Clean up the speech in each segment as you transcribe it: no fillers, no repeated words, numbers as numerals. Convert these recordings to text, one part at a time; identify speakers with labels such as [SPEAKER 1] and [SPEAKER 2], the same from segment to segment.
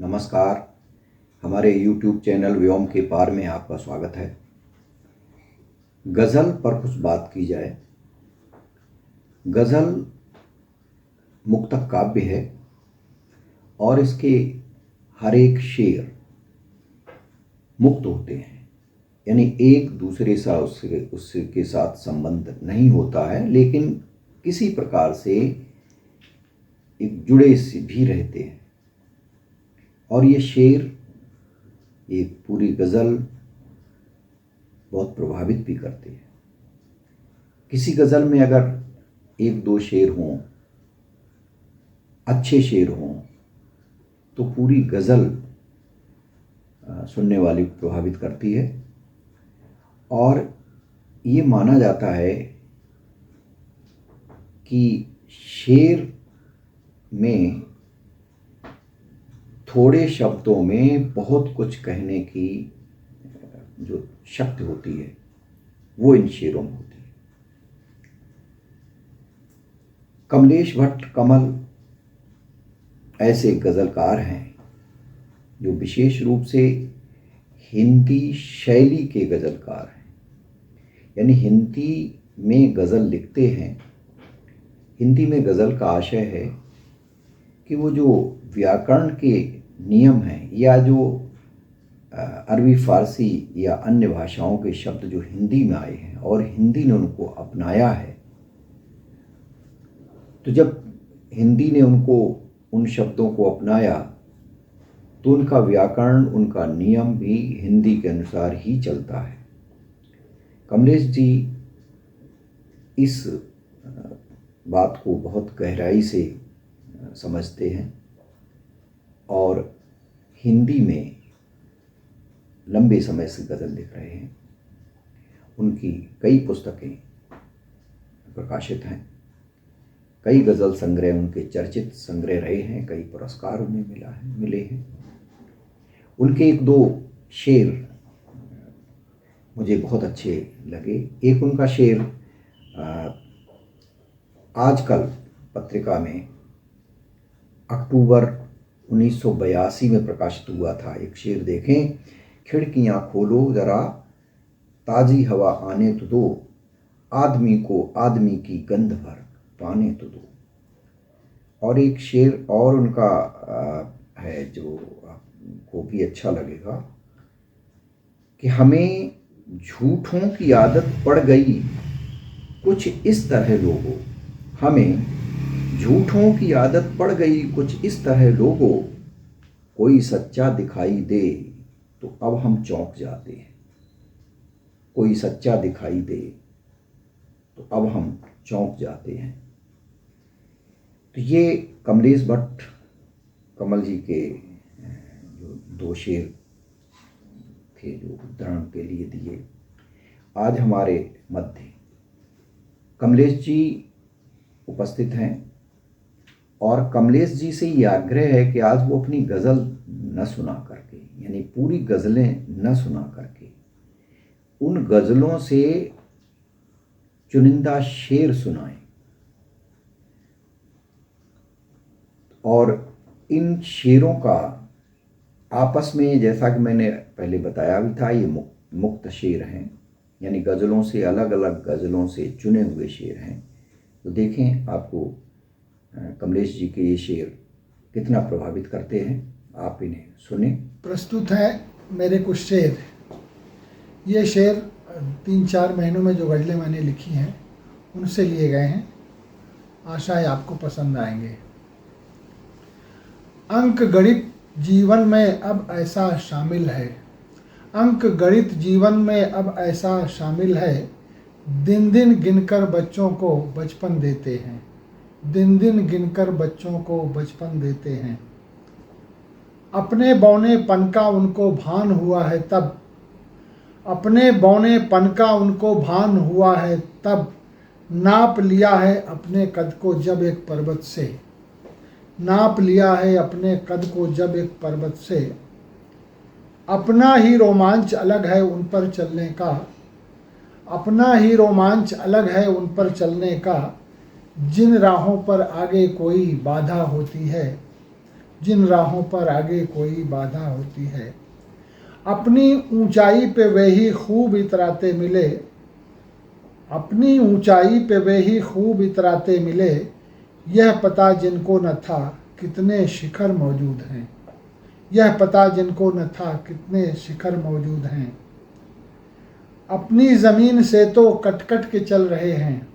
[SPEAKER 1] नमस्कार। हमारे YouTube channel व्योम के पार में आपका स्वागत है। गज़ल पर कुछ बात की जाए। गज़ल मुक्तक काव्य है और इसके हर एक शेर मुक्त होते हैं, यानी एक दूसरे सा उसके साथ संबंध नहीं होता है, लेकिन किसी प्रकार से एक जुड़े से भी रहते हैं। और ये शेर, एक पूरी गज़ल बहुत प्रभावित भी करती है। किसी गज़ल में अगर एक दो शेर हों, अच्छे शेर हों, तो पूरी गज़ल सुनने वाले को प्रभावित करती है। और ये माना जाता है कि शेर में थोड़े शब्दों में बहुत कुछ कहने की जो शक्ति होती है वो इन शेरों में होती है। कमलेश भट्ट कमल ऐसे गज़लकार हैं जो विशेष रूप से हिंदी शैली के गज़लकार हैं, यानी हिंदी में गज़ल लिखते हैं। हिंदी में गज़ल का आशय है कि वो जो व्याकरण के नियम हैं या जो अरबी फ़ारसी या अन्य भाषाओं के शब्द जो हिंदी में आए हैं और हिंदी ने उनको अपनाया है, तो जब हिंदी ने उन शब्दों को अपनाया तो उनका व्याकरण, उनका नियम भी हिंदी के अनुसार ही चलता है। कमलेश जी इस बात को बहुत गहराई से समझते हैं और हिंदी में लंबे समय से गज़ल लिख रहे हैं। उनकी कई पुस्तकें प्रकाशित हैं, कई गज़ल संग्रह उनके चर्चित संग्रह रहे हैं, कई पुरस्कार उन्हें मिले हैं। उनके एक दो शेर मुझे बहुत अच्छे लगे। एक उनका शेर आजकल पत्रिका में अक्टूबर 1982 में प्रकाशित हुआ था। एक शेर देखें, खिड़कियां खोलो ज़रा, ताज़ी हवा आने तो दो, आदमी को आदमी की गंध भर पाने तो दो। और एक शेर और उनका है जो आपको भी अच्छा लगेगा कि हमें झूठों की आदत पड़ गई कुछ इस तरह लोगों, हमें झूठों की आदत पड़ गई कुछ इस तरह लोगों, कोई सच्चा दिखाई दे तो अब हम चौंक जाते हैं, कोई सच्चा दिखाई दे तो अब हम चौंक जाते हैं। तो ये कमलेश भट्ट कमल जी के जो दो शेर थे जो उदाहरण के लिए दिए। आज हमारे मध्य कमलेश जी उपस्थित हैं और कमलेश जी से ये आग्रह है कि आज वो अपनी गज़ल न सुना करके, यानी पूरी गज़लें न सुना करके, उन गज़लों से चुनिंदा शेर सुनाएं। और इन शेरों का आपस में, जैसा कि मैंने पहले बताया भी था, ये मुक्त शेर हैं, यानी गज़लों से अलग अलग गज़लों से चुने हुए शेर हैं। तो देखें आपको कमलेश जी के ये शेर कितना प्रभावित करते हैं, आप इन्हें सुने।
[SPEAKER 2] प्रस्तुत है मेरे कुछ शेर। ये शेर 3-4 महीनों में जो गज़लें मैंने लिखी हैं उनसे लिए गए हैं। आशा है आपको पसंद आएंगे। अंक गणित जीवन में अब ऐसा शामिल है, अंक गणित जीवन में अब ऐसा शामिल है, दिन दिन गिनकर बच्चों को बचपन देते हैं, दिन दिन गिनकर बच्चों को बचपन देते हैं। अपने बौने पन का उनको भान हुआ है तब, अपने बौने पन का उनको भान हुआ है तब, नाप लिया है अपने कद को जब एक पर्वत से, नाप लिया है अपने कद को जब एक पर्वत से। अपना ही रोमांच अलग है उन पर चलने का, अपना ही रोमांच अलग है उन पर चलने का, जिन राहों पर आगे कोई बाधा होती है, जिन राहों पर आगे कोई बाधा होती है। अपनी ऊंचाई पे वे ही खूब इतराते मिले, अपनी ऊंचाई पे वे ही खूब इतराते मिले, यह पता जिनको न था कितने शिखर मौजूद हैं, यह पता जिनको न था कितने शिखर मौजूद हैं। अपनी ज़मीन से तो कट कट के चल रहे हैं,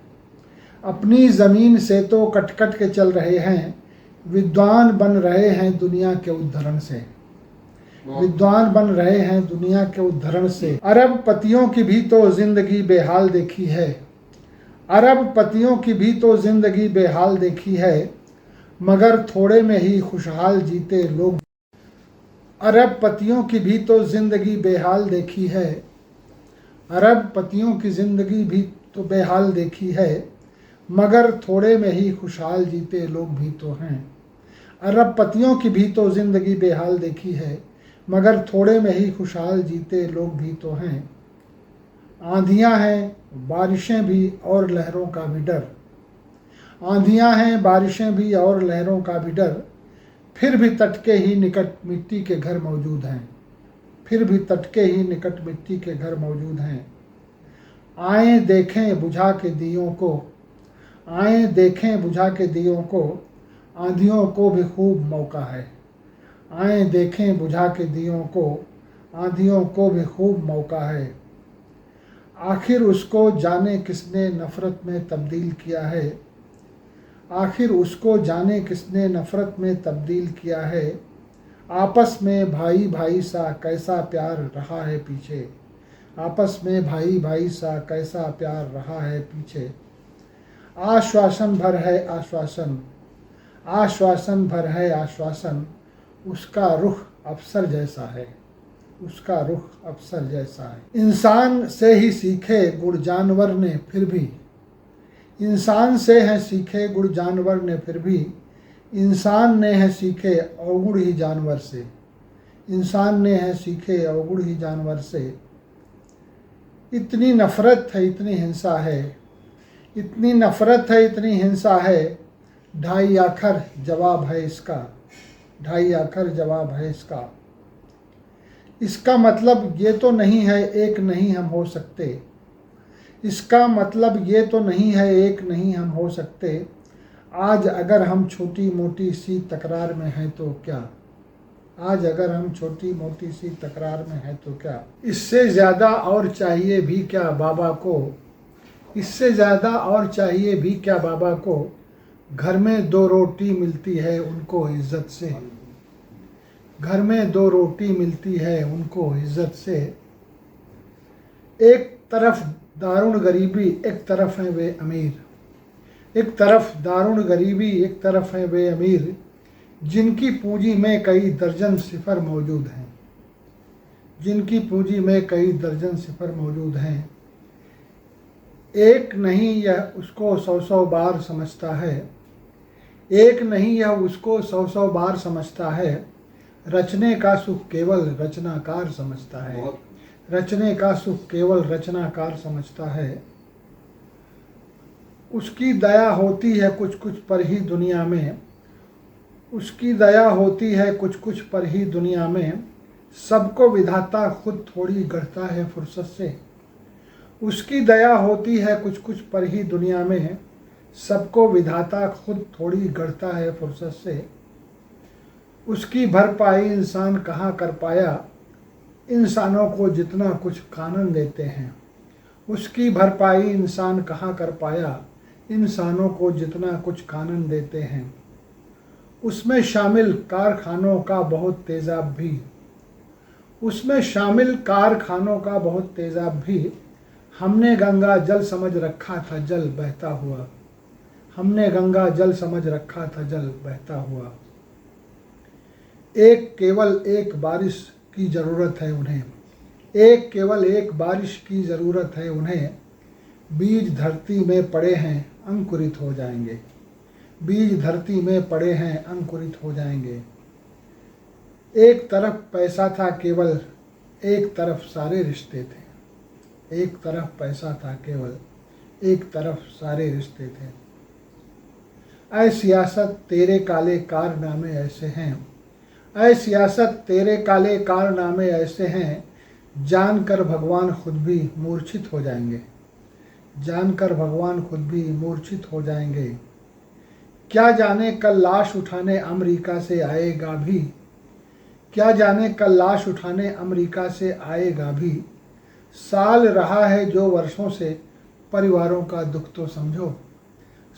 [SPEAKER 2] अपनी ज़मीन से तो कट कट के चल रहे हैं, विद्वान बन रहे हैं दुनिया के उद्धरण से, विद्वान बन रहे हैं दुनिया के उद्धरण से। अरबपतियों की भी तो जिंदगी बेहाल देखी है, अरबपतियों की भी तो जिंदगी बेहाल देखी है, मगर थोड़े में ही खुशहाल जीते लोग। अरबपतियों की भी तो जिंदगी बेहाल देखी है, अरबपतियों की जिंदगी भी तो बेहाल देखी है, मगर थोड़े में ही खुशहाल जीते लोग भी तो हैं। अरबपतियों की भी तो जिंदगी बेहाल देखी है, मगर थोड़े में ही खुशहाल जीते लोग भी तो हैं। आंधियां हैं, बारिशें भी और लहरों का भी डर, आंधियां हैं, बारिशें भी और लहरों का भी डर, फिर भी तट के ही निकट मिट्टी के घर मौजूद हैं, फिर भी तट के ही निकट मिट्टी के घर मौजूद हैं। आए देखें बुझा के दियों को, आए देखें बुझा के दियों को, आंधियों को भी खूब मौका है, आए देखें बुझा के दियों को, आंधियों को भी खूब मौका है। आखिर उसको जाने किसने नफ़रत में तब्दील किया है, आखिर उसको जाने किसने नफ़रत में तब्दील किया है। आपस में भाई भाई सा कैसा प्यार रहा है पीछे, आपस में भाई भाई सा कैसा प्यार रहा है पीछे। आश्वासन भर है आश्वासन, आश्वासन भर है आश्वासन, उसका रुख अफसर जैसा है, उसका रुख अफसर जैसा है। इंसान से ही सीखे गुण जानवर ने फिर भी, इंसान से है सीखे गुण जानवर ने फिर भी, इंसान ने है सीखे अवगुण ही जानवर से, इंसान ने है सीखे अवगुण ही जानवर से। इतनी नफ़रत है इतनी हिंसा है, इतनी नफ़रत है इतनी हिंसा है, ढाई आखर जवाब है इसका, ढाई आखर जवाब है इसका। इसका मतलब ये तो नहीं है एक नहीं हम हो सकते, इसका मतलब ये तो नहीं है एक नहीं हम हो सकते। आज अगर हम छोटी मोटी सी तकरार में हैं तो क्या, आज अगर हम छोटी मोटी सी तकरार में हैं तो क्या। इससे ज़्यादा और चाहिए भी क्या बाबा को, इससे ज़्यादा और चाहिए भी क्या बाबा को, घर में दो रोटी मिलती है उनको इज़्ज़त से, घर में दो रोटी मिलती है उनको इज़्ज़त से। एक तरफ दारुण गरीबी एक तरफ है वे अमीर, एक तरफ दारुण गरीबी एक तरफ है वे अमीर, जिनकी पूंजी में कई दर्जन सिफर मौजूद हैं, जिनकी पूंजी में कई दर्जन सिफर मौजूद हैं। एक नहीं यह उसको 100 बार समझता है, एक नहीं यह उसको 100 बार समझता है, रचने का सुख केवल रचनाकार समझता है, रचने का सुख केवल रचनाकार समझता है। उसकी दया होती है कुछ कुछ पर ही दुनिया में, उसकी दया होती है कुछ कुछ पर ही दुनिया में, सबको विधाता खुद थोड़ी गढ़ता है फुर्सत से। उसकी दया होती है कुछ कुछ पर ही दुनिया में, सबको विधाता खुद थोड़ी गढ़ता है फुर्सत से। उसकी भरपाई इंसान कहाँ कर पाया, इंसानों को जितना कुछ कानून देते हैं, उसकी भरपाई इंसान कहाँ कर पाया, इंसानों को जितना कुछ कानून देते हैं। उसमें शामिल कारखानों का बहुत तेज़ाब भी, उसमें शामिल कारखानों का बहुत तेज़ाब भी, हमने गंगा जल समझ रखा था जल बहता हुआ, हमने गंगा जल समझ रखा था जल बहता हुआ। एक केवल एक बारिश की ज़रूरत है उन्हें, एक केवल एक बारिश की ज़रूरत है उन्हें, बीज धरती में पड़े हैं अंकुरित हो जाएंगे, बीज धरती में पड़े हैं अंकुरित हो जाएंगे। एक तरफ पैसा था केवल, एक तरफ सारे रिश्ते थे, एक तरफ पैसा था केवल, एक तरफ सारे रिश्ते थे। ऐ सियासत तेरे काले कारनामे ऐसे हैं, ऐ सियासत तेरे काले कारनामे ऐसे हैं, जानकर भगवान खुद भी मूर्छित हो जाएंगे, जानकर भगवान खुद भी मूर्छित हो जाएंगे। क्या जाने कल लाश उठाने अमेरिका से आएगा भी, क्या जाने कल लाश उठाने अमेरिका से आएगा भी। साल रहा है जो वर्षों से परिवारों का दुख तो समझो,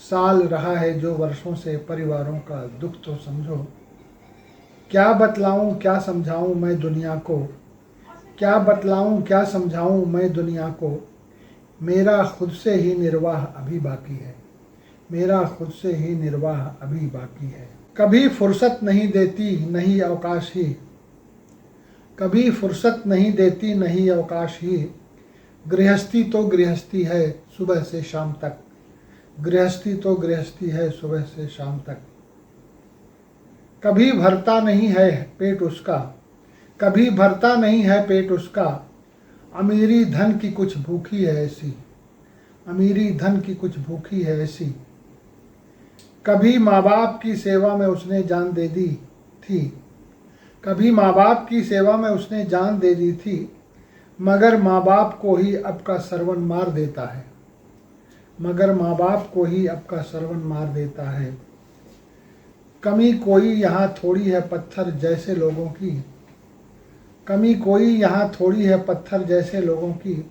[SPEAKER 2] साल रहा है जो वर्षों से परिवारों का दुख तो समझो। क्या बतलाऊं क्या समझाऊं मैं दुनिया को, क्या बतलाऊं क्या समझाऊं मैं दुनिया को। मेरा खुद से ही निर्वाह अभी बाकी है, मेरा खुद से ही निर्वाह अभी बाकी है। कभी फुर्सत नहीं देती नहीं अवकाश ही, कभी फुर्सत नहीं देती नहीं अवकाश ही। गृहस्थी तो गृहस्थी है सुबह से शाम तक, गृहस्थी तो गृहस्थी है सुबह से शाम तक। कभी भरता नहीं है पेट उसका, कभी भरता नहीं है पेट उसका। अमीरी धन की कुछ भूखी है ऐसी, अमीरी धन की कुछ भूखी है ऐसी। कभी माँ बाप की सेवा में उसने जान दे दी थी, कभी माँ बाप की सेवा में उसने जान दे दी थी। मगर माँ बाप को ही अब का सरवन मार देता है, मगर माँ बाप को ही अब का सरवन मार देता है। कमी कोई यहाँ थोड़ी है पत्थर जैसे लोगों की, कमी कोई यहाँ थोड़ी है पत्थर जैसे लोगों की।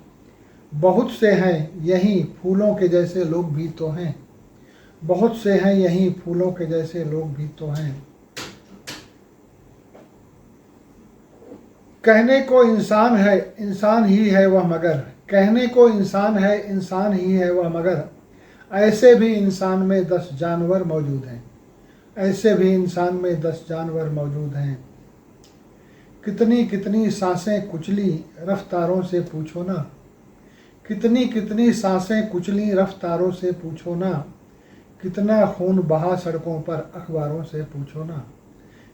[SPEAKER 2] बहुत से हैं यहीं फूलों के जैसे लोग भी तो हैं, बहुत से हैं यहीं फूलों के जैसे लोग भी तो हैं। कहने को इंसान है इंसान ही है वह मगर, कहने को इंसान है इंसान ही है वह मगर। ऐसे भी इंसान में 10 जानवर मौजूद हैं, ऐसे भी इंसान में 10 जानवर मौजूद हैं। कितनी कितनी सांसें कुचली रफ्तारों से पूछो ना, कितनी कितनी सांसें कुचली रफ्तारों से पूछो ना। कितना खून बहा सड़कों पर अखबारों से पूछो ना,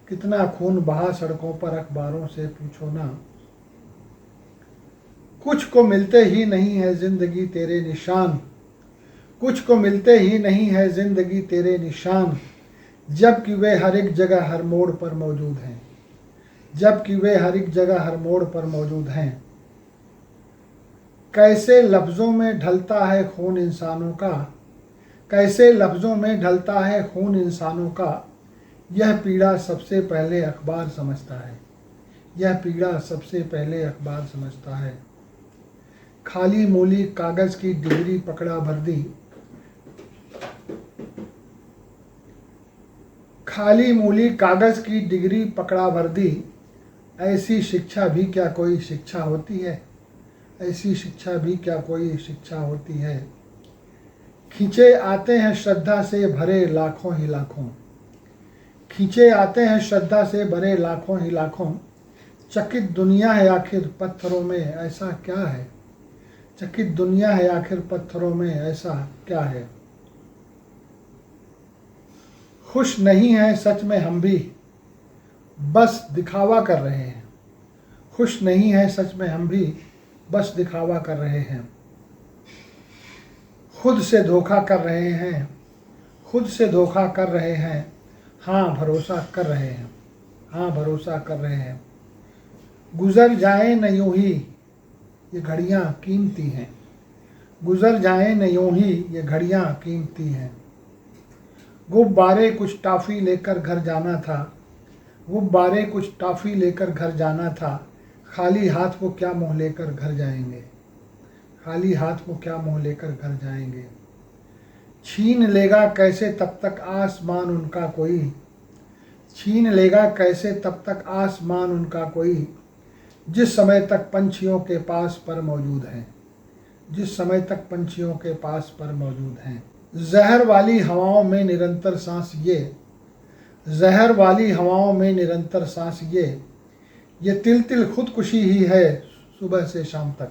[SPEAKER 2] कितना खून बहा सड़कों पर अखबारों से पूछो ना। कुछ को मिलते ही नहीं है जिंदगी तेरे निशान, कुछ को मिलते ही नहीं है जिंदगी तेरे निशान। जबकि वे हर एक जगह हर मोड़ पर मौजूद हैं, जबकि वे हर एक जगह हर मोड़ पर मौजूद हैं। कैसे लफ्ज़ों में ढलता है खून इंसानों का, कैसे लफ्ज़ों में ढलता है खून इंसानों का। यह पीड़ा सबसे पहले अखबार समझता है, यह पीड़ा सबसे पहले अखबार समझता है। खाली मूली कागज़ की डिग्री पकड़ा भर दी, खाली मूली कागज़ की डिग्री पकड़ा भर दी। ऐसी शिक्षा भी क्या कोई शिक्षा होती है, ऐसी शिक्षा भी क्या कोई शिक्षा होती है। खींचे आते हैं श्रद्धा से भरे लाखों ही लाखों, खींचे आते हैं श्रद्धा से भरे लाखों ही लाखों। चकित दुनिया है आखिर पत्थरों में ऐसा क्या है, चकित दुनिया है आखिर पत्थरों में ऐसा क्या है। खुश नहीं है सच में हम भी बस दिखावा कर रहे हैं, खुश नहीं है सच में हम भी बस दिखावा कर रहे हैं। खुद से धोखा कर रहे हैं, खुद से धोखा कर रहे हैं। हाँ भरोसा कर रहे हैं, हाँ भरोसा कर रहे हैं। गुज़र जाए न यूं ही ये घड़ियाँ कीमती हैं, गुज़र जाए न यूं ही ये घड़ियाँ कीमती हैं। गुब्बारे कुछ टॉफ़ी लेकर घर जाना था, गुब्बारे कुछ टॉफ़ी लेकर घर जाना था। खाली हाथ वो क्या मुँह लेकर घर जाएंगे, खाली हाथ वो क्या मुँह लेकर घर जाएंगे। छीन लेगा कैसे तब तक आसमान उनका कोई, छीन लेगा कैसे तब तक आसमान उनका कोई। जिस समय तक पंछियों के पास पर मौजूद हैं, जिस समय तक पंछियों के पास पर मौजूद हैं। जहर वाली हवाओं में निरंतर सांस ये, जहर वाली हवाओं में निरंतर सांस ये तिल तिल खुदकुशी ही है सुबह से शाम तक,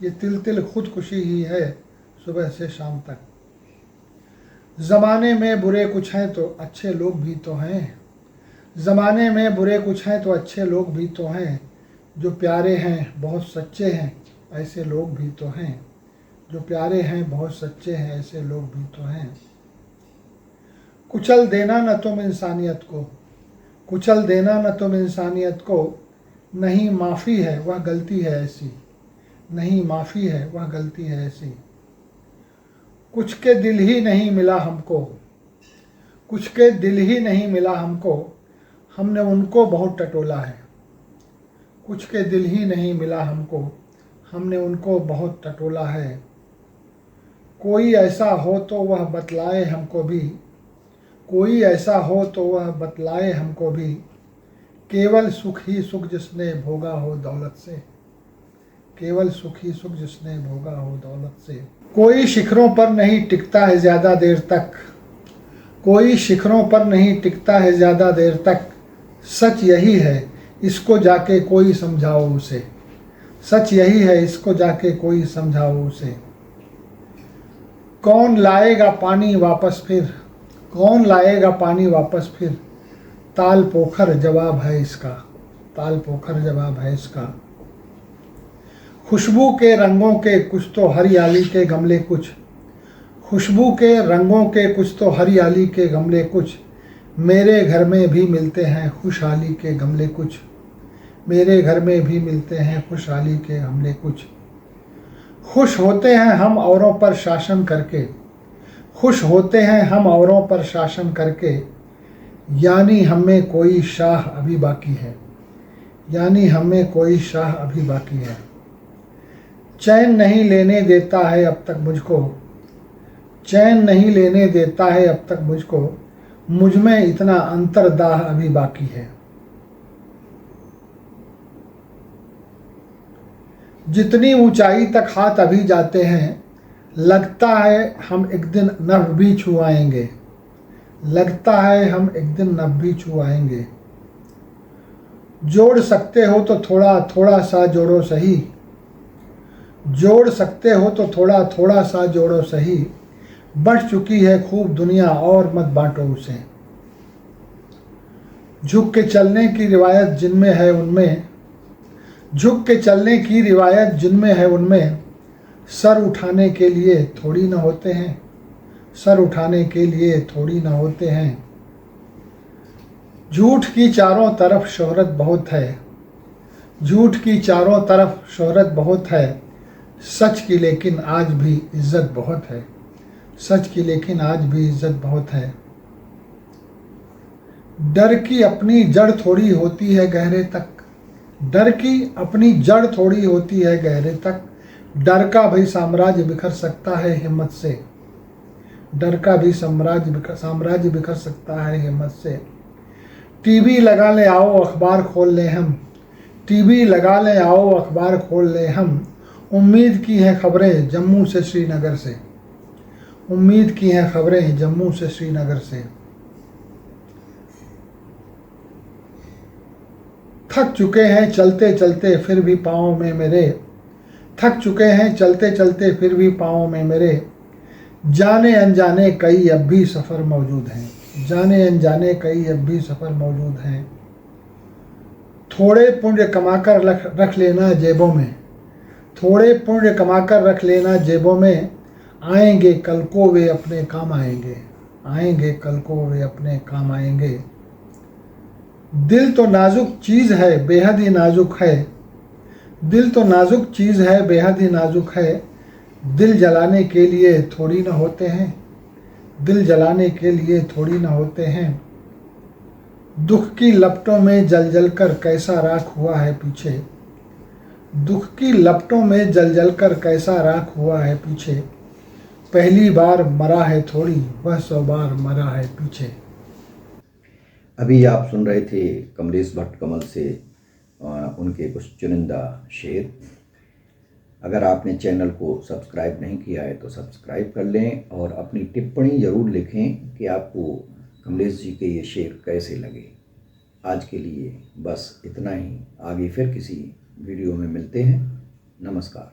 [SPEAKER 2] ये तिल तिल खुदकुशी ही है सुबह से शाम तक। ज़माने में बुरे कुछ हैं तो अच्छे लोग भी तो हैं, ज़माने में बुरे कुछ हैं तो अच्छे लोग भी तो हैं। जो प्यारे हैं बहुत सच्चे हैं ऐसे लोग भी तो हैं, जो प्यारे हैं बहुत सच्चे हैं ऐसे लोग भी तो हैं। कुचल देना न तुम इंसानियत को, कुचल देना न तुम इंसानियत को, नहीं माफ़ी है वह गलती है ऐसी, नहीं माफ़ी है वह गलती है ऐसी। कुछ के दिल ही नहीं मिला हमको, कुछ के दिल ही नहीं मिला हमको, हमने उनको बहुत टटोला है। कुछ के दिल ही नहीं मिला हमको, हमने उनको बहुत टटोला है। कोई ऐसा हो तो वह बतलाए हमको भी, कोई ऐसा हो तो वह बतलाए हमको भी, केवल सुख ही सुख जिसने भोगा हो दौलत से, केवल सुख ही सुख जिसने भोगा हो दौलत से। कोई शिखरों पर नहीं टिकता है ज़्यादा देर तक, कोई शिखरों पर नहीं टिकता है ज़्यादा देर तक, सच यही है इसको जाके कोई समझाओ उसे, सच यही है इसको जाके कोई समझाओ उसे। कौन लाएगा पानी वापस फिर, कौन लाएगा पानी वापस फिर, ताल पोखर जवाब है इसका, ताल पोखर जवाब है इसका। खुशबू के रंगों के कुछ तो हरियाली के गमले कुछ, खुशबू के रंगों के कुछ तो हरियाली के गमले कुछ, मेरे घर में भी मिलते हैं खुशहाली के गमले कुछ, मेरे घर में भी मिलते हैं खुशहाली के गमले कुछ। खुश होते हैं हम औरों पर शासन करके, खुश होते हैं हम औरों पर शासन करके, यानी हमें कोई शाह अभी बाकी है, यानी हमें कोई शाह अभी बाकी है। चैन नहीं लेने देता है अब तक मुझको, चैन नहीं लेने देता है अब तक मुझको, मुझ में इतना अंतर्दाह अभी बाकी है। जितनी ऊंचाई तक हाथ अभी जाते हैं, लगता है हम एक दिन नभ भी छुआएंगे, लगता है हम एक दिन नभ भी छुआएंगे। जोड़ सकते हो तो थोड़ा थोड़ा सा जोड़ो सही, जोड़ सकते हो तो थोड़ा थोड़ा सा जोड़ो सही, बढ़ चुकी है खूब दुनिया और मत बांटो उसे। झुक के चलने की रिवायत जिनमें है उनमें, झुक के चलने की रिवायत जिनमें है उनमें, सर उठाने के लिए थोड़ी न होते हैं, सर उठाने के लिए थोड़ी न होते हैं। झूठ की चारों तरफ शोहरत बहुत है, झूठ की चारों तरफ शोहरत बहुत है, सच की लेकिन आज भी इज्जत बहुत है, सच की लेकिन आज भी इज्जत बहुत है। डर की अपनी जड़ थोड़ी होती है गहरे तक, डर की अपनी जड़ थोड़ी होती है गहरे तक, डर का भी साम्राज्य बिखर सकता है हिम्मत से, डर का भी साम्राज्य बिखर सकता है हिम्मत से। टीवी लगा ले आओ अखबार खोल ले हम, टीवी लगा ले आओ अखबार खोल ले हम, उम्मीद की हैं खबरें जम्मू से श्रीनगर से, उम्मीद की हैं खबरें जम्मू से श्रीनगर से। थक चुके हैं चलते चलते फिर भी पाँव में मेरे, थक चुके हैं चलते चलते फिर भी पाँव में मेरे, जाने अनजाने कई अब भी सफ़र मौजूद हैं, जाने अनजाने कई अब भी सफ़र मौजूद हैं। थोड़े पुण्य कमाकर रख लेना जेबों में, थोड़े पुण्य कमाकर रख लेना जेबों में, आएंगे कल को वे अपने काम आएंगे, आएंगे कल को वे अपने काम आएंगे। दिल तो नाजुक चीज़ है बेहद ही नाजुक है, दिल तो नाजुक चीज़ है बेहद ही नाजुक है, दिल जलाने के लिए थोड़ी न होते हैं, दिल जलाने के लिए थोड़ी न होते हैं। दुख की लपटों में जल जल कर कैसा राख हुआ है पीछे, दुख की लपटों में जल जल कर कैसा राख हुआ है पीछे, पहली बार मरा है थोड़ी वह 100 बार मरा है पीछे।
[SPEAKER 1] अभी आप सुन रहे थे कमलेश भट्ट कमल से उनके कुछ चुनिंदा शेर। अगर आपने चैनल को सब्सक्राइब नहीं किया है तो सब्सक्राइब कर लें और अपनी टिप्पणी ज़रूर लिखें कि आपको कमलेश जी के ये शेर कैसे लगे। आज के लिए बस इतना ही, आगे फिर किसी वीडियो में मिलते हैं। नमस्कार।